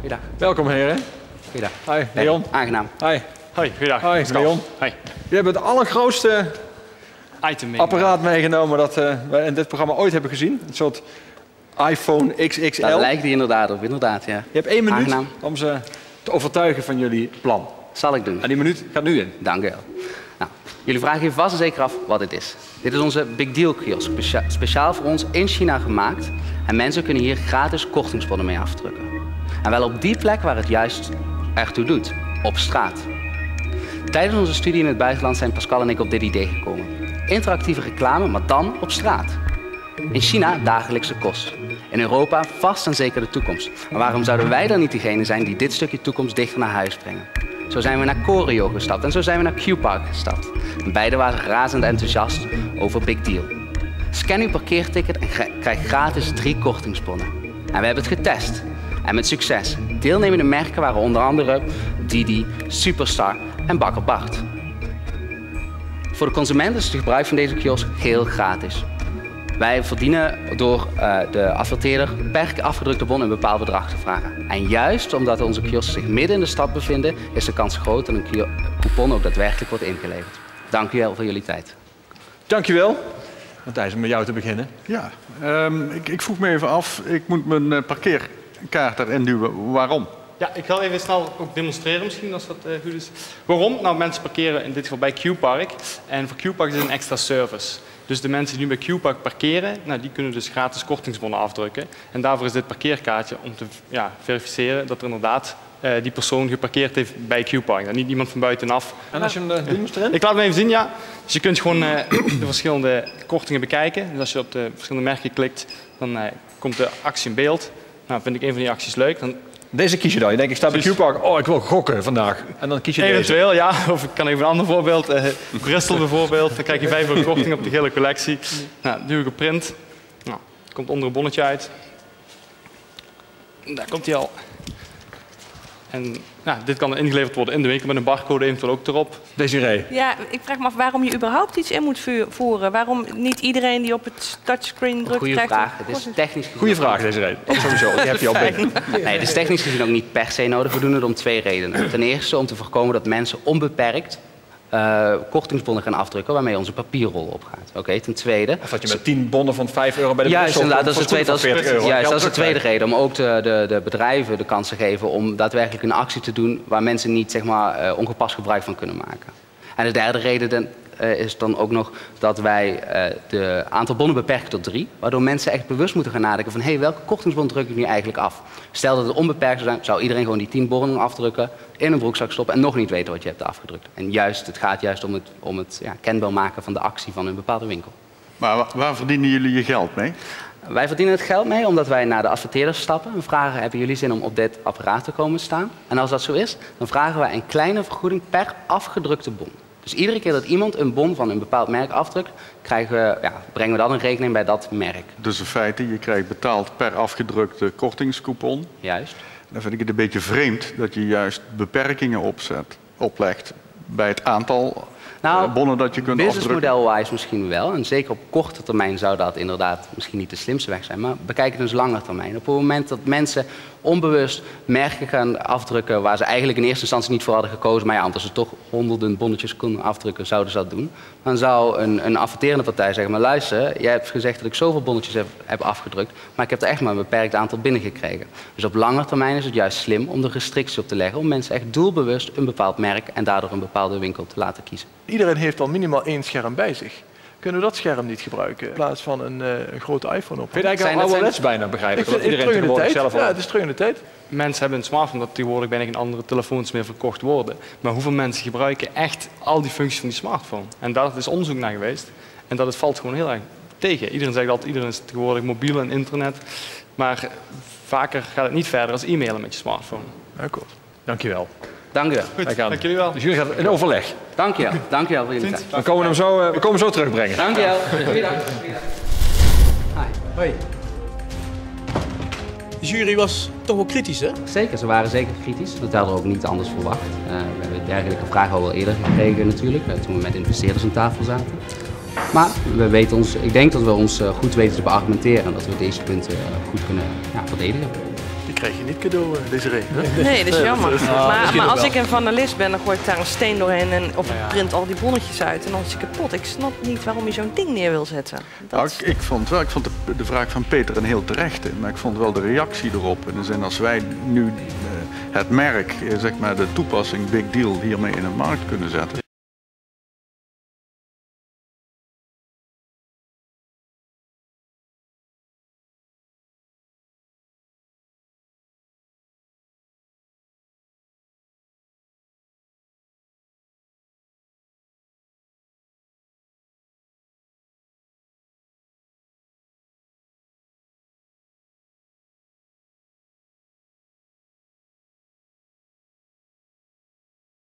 Goeiedag. Welkom heren. Goeiedag. Hi, Leon. Aangenaam. Hi. Hoi, goeiedag. Hi, Leon. Hoi. Je hebt het allergrootste Item mee. apparaat meegenomen dat we in dit programma ooit hebben gezien. Een soort iPhone XXL. Daar lijkt die inderdaad op, inderdaad, ja. Je hebt 1 minuut Aangenaam. om ze te overtuigen van jullie plan. Zal ik doen. En die minuut gaat nu in. Dank u wel. Nou, jullie vragen je vast en zeker af wat dit is. Dit is onze Big Deal kiosk, speciaal voor ons in China gemaakt. En mensen kunnen hier gratis kortingsbonnen mee afdrukken. En wel op die plek waar het juist ertoe doet, op straat. Tijdens onze studie in het buitenland zijn Pascal en ik op dit idee gekomen. Interactieve reclame, maar dan op straat. In China dagelijkse kost. In Europa vast en zeker de toekomst. Maar waarom zouden wij dan niet degene zijn die dit stukje toekomst dichter naar huis brengen? Zo zijn we naar Koryo gestapt en zo zijn we naar Q-Park gestapt. En beide waren razend enthousiast over Big Deal. Scan uw parkeerticket en krijg gratis 3 kortingsbonnen. En we hebben het getest. En met succes. Deelnemende merken waren onder andere Didi, Superstar en Bakker Bart. Voor de consument is het gebruik van deze kiosk heel gratis. Wij verdienen door de adverteerder per afgedrukte bon een bepaald bedrag te vragen. En juist omdat onze kiosks zich midden in de stad bevinden, is de kans groot dat een coupon ook daadwerkelijk wordt ingeleverd. Dank u wel voor jullie tijd. Dankjewel. Matthijs, om met jou te beginnen. Ja, ik vroeg me even af, ik moet mijn parkeerkaart erin duwen. Waarom? Ja, ik ga even snel ook demonstreren misschien, als dat goed is. Waarom? Nou, mensen parkeren in dit geval bij Q-Park. En voor Q-Park is het een extra service. Dus de mensen die nu bij Q-Park parkeren, nou, die kunnen dus gratis kortingsbonnen afdrukken. En daarvoor is dit parkeerkaartje om te verifiëren dat er inderdaad die persoon geparkeerd heeft bij Q-Park. Niet iemand van buitenaf. En als je hem demonstreert? Ik laat hem even zien, ja. Dus je kunt gewoon de verschillende kortingen bekijken. Dus als je op de verschillende merken klikt, dan komt de actie in beeld. Nou, vind ik een van die acties leuk. Dan Deze kies je dan. Je denkt, ik sta bij Q-Park. Oh, ik wil gokken vandaag. En dan kies je eventueel, ja. Of ik kan even een ander voorbeeld. Bristol bijvoorbeeld. Dan krijg je 5 € korting op de gele collectie. Nou, duw ik op print. Nou, komt onder een bonnetje uit. Daar komt hij al. En nou, dit kan ingeleverd worden in de winkel met een barcode eventueel ook erop. Desiree. Ja, ik vraag me af waarom je überhaupt iets in moet voeren. Waarom niet iedereen die op het touchscreen drukt Goeie krijgt... vraag. Het is technisch gezien... Goeie vraag, Desiree. Dat sowieso. Die heb je al binnen. Nee, het is technisch gezien ook niet per se nodig. We doen het om 2 redenen. Ten eerste om te voorkomen dat mensen onbeperkt kortingsbonnen gaan afdrukken waarmee onze papierrol opgaat. Oké, ten tweede... Of dat je met 10 bonnen van 5 € bij de Juist, inderdaad, dat is de tweede reden. Om ook de bedrijven de kans te geven om daadwerkelijk een actie te doen waar mensen niet zeg maar, ongepast gebruik van kunnen maken. En de derde reden is dan ook nog dat wij het aantal bonnen beperken tot 3. Waardoor mensen echt bewust moeten gaan nadenken van hey, welke kortingsbon druk ik nu eigenlijk af? Stel dat het onbeperkt zou zijn, zou iedereen gewoon die 10 bonnen afdrukken, in een broekzak stoppen en nog niet weten wat je hebt afgedrukt. En het gaat juist om het kenbaar maken van de actie van een bepaalde winkel. Maar waar verdienen jullie je geld mee? Wij verdienen het geld mee omdat wij naar de adverteerders stappen en vragen, hebben jullie zin om op dit apparaat te komen staan? En als dat zo is, dan vragen wij een kleine vergoeding per afgedrukte bon. Dus iedere keer dat iemand een bon van een bepaald merk afdrukt, brengen we dan een rekening bij dat merk. Dus in feite, je krijgt betaald per afgedrukte kortingscoupon. Juist. Dan vind ik het een beetje vreemd dat je juist beperkingen oplegt bij het aantal bonnen dat je kunt afdrukken. Businessmodel-wise misschien wel. En zeker op korte termijn zou dat inderdaad misschien niet de slimste weg zijn. Maar bekijk het dus lange termijn. Op het moment dat mensen onbewust merken gaan afdrukken waar ze eigenlijk in eerste instantie niet voor hadden gekozen. Maar ja, als ze toch honderden bonnetjes kunnen afdrukken, zouden ze dat doen. Dan zou een adverterende partij zeggen, maar luister, jij hebt gezegd dat ik zoveel bonnetjes heb afgedrukt. Maar ik heb er echt maar een beperkt aantal binnengekregen. Dus op lange termijn is het juist slim om er restricties op te leggen. Om mensen echt doelbewust een bepaald merk en daardoor een bepaalde winkel te laten kiezen. Iedereen heeft al minimaal 1 scherm bij zich. Kunnen we dat scherm niet gebruiken in plaats van een grote iPhone op? Vind je eigenlijk al ouderwets bijna begrijpelijk? Dat iedereen tegenwoordig zelf al... Ja, het is terug in de tijd. Mensen hebben een smartphone dat tegenwoordig bijna geen andere telefoons meer verkocht worden. Maar hoeveel mensen gebruiken echt al die functies van die smartphone? En daar is onderzoek naar geweest. En dat valt gewoon heel erg tegen. Iedereen zegt altijd, iedereen is tegenwoordig mobiel en internet. Maar vaker gaat het niet verder als e-mailen met je smartphone. Akkoord. Dankjewel. Dank u wel. Goed, dank jullie wel. Dus jullie gaan in overleg. Dank je wel. Dank je wel voor jullie tijd. We komen hem zo terugbrengen. Dank je wel. Goeiedag. Hoi. De jury was toch wel kritisch, hè? Zeker, ze waren zeker kritisch. Dat hadden we ook niet anders verwacht. We hebben dergelijke vragen al wel eerder gekregen natuurlijk, toen we met investeerders aan tafel zaten. Maar ik denk dat we ons goed weten te beargumenteren en dat we deze punten goed kunnen verdedigen. Die krijg je niet cadeau, Desiree. Nee, dat is jammer. Maar nog als wel. ik een vanalist ben, dan gooi ik daar een steen doorheen of ik print al die bonnetjes uit en dan is het kapot. Ik snap niet waarom je zo'n ding neer wil zetten. Nou, ik vond de vraag van Peter een heel terechte, maar ik vond wel de reactie erop. In de zin, als wij nu het merk, zeg maar de toepassing Big Deal hiermee in de markt kunnen zetten,